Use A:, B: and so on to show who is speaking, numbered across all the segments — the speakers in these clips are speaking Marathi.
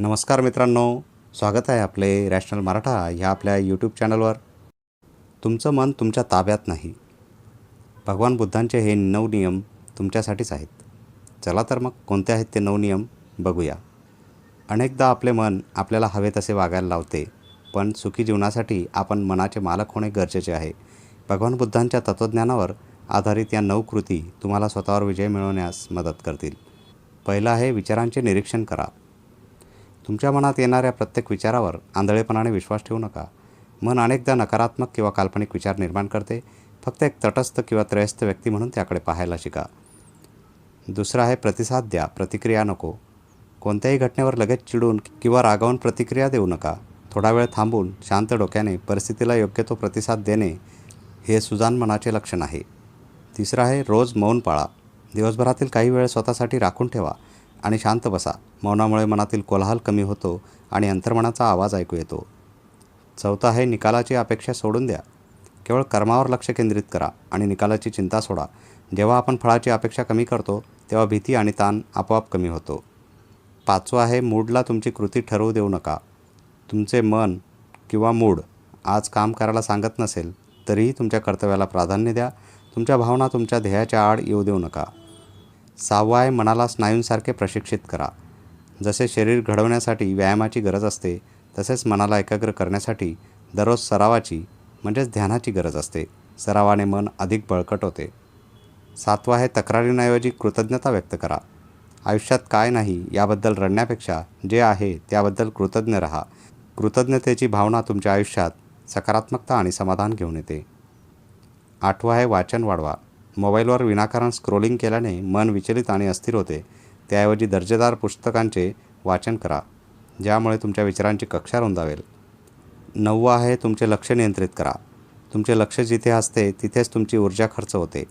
A: नमस्कार मित्रांनो, स्वागत आहे आपले रॅशनल मराठा ह्या आपल्या यूट्यूब चॅनलवर. तुमचं मन तुमच्या ताब्यात नाही. भगवान बुद्धांचे हे 9 नियम तुमच्यासाठीच आहेत. चला तर मग कोणते आहेत ते 9 नियम बघूया. अनेकदा आपले मन आपल्याला हवे तसे वागायला लावते, पण सुखी जीवनासाठी आपण मनाचे मालक होणे गरजेचे आहे. भगवान बुद्धांच्या तत्त्वज्ञानावर आधारित या 9 कृती तुम्हाला स्वतःवर विजय मिळवण्यास मदत करतील. पहिलं आहे, विचारांचे निरीक्षण करा. तुमच्या मनात येणाऱ्या प्रत्येक विचारावर आंधळेपणाने विश्वास ठेवू नका. मन अनेकदा नकारात्मक किंवा काल्पनिक विचार निर्माण करते. फक्त एक तटस्थ किंवा त्रयस्थ व्यक्ती म्हणून त्याकडे पाहायला शिका. दुसरं आहे, प्रतिसाद द्या, प्रतिक्रिया नको. कोणत्याही घटनेवर लगेच चिडून किंवा रागावून प्रतिक्रिया देऊ नका. थोडा वेळ थांबून शांत डोक्याने परिस्थितीला योग्य तो प्रतिसाद देणे हे सुजाण मनाचे लक्षण आहे. तिसरं आहे, रोज मौन पाळा. दिवसभरातील काही वेळ स्वतःसाठी राखून ठेवा आणि शांत बसा. मौनामुळे मनातील कोलाहल कमी होतो आणि अंतर्मनाचा आवाज ऐकू येतो. चौथं आहे, निकालाची अपेक्षा सोडून द्या. केवळ कर्मावर लक्ष केंद्रित करा आणि निकालाची चिंता सोडा. जेव्हा आपण फळाची अपेक्षा कमी करतो तेव्हा भीती आणि ताण आपोआप कमी होतो. पाचवं आहे, मूडला तुमची कृती ठरवू देऊ नका. तुमचे मन किंवा मूड आज काम करायला सांगत नसेल तरीही तुमच्या कर्तव्याला प्राधान्य द्या. तुमच्या भावना तुमच्या ध्येयाच्या आड येऊ देऊ नका. सहावं आहे, मनाला स्नायूंसारखे प्रशिक्षित करा. जसे शरीर घडवण्यासाठी व्यायामाची गरज असते, तसेच मनाला एकाग्र करण्यासाठी दररोज सरावाची म्हणजेच ध्यानाची गरज असते. सरावाने मन अधिक बळकट होते. सातवं आहे, तक्रारींऐवजी कृतज्ञता व्यक्त करा. आयुष्यात काय नाही याबद्दल रडण्यापेक्षा जे आहे त्याबद्दल कृतज्ञ राहा. कृतज्ञतेची भावना तुमच्या आयुष्यात सकारात्मकता आणि समाधान घेऊन येते. आठवं आहे, वाचन वाढवा. मोबाईलवर विनाकारण स्क्रोलिंग केल्याने मन विचलित आणि अस्थिर होते. त्याऐवजी दर्जेदार पुस्तकांचे वाचन करा, ज्यामुळे तुमच्या विचारांची कक्षा रुंदावेल. नववं आहे, तुमचे लक्ष नियंत्रित करा. तुमचे लक्ष जिथे असते तिथेच तुमची ऊर्जा खर्च होते.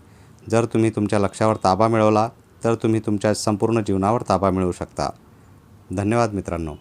A: जर तुम्ही तुमच्या लक्ष्यावर ताबा मिळवला तर तुम्ही तुमच्या संपूर्ण जीवनावर ताबा मिळवू शकता. धन्यवाद मित्रांनो.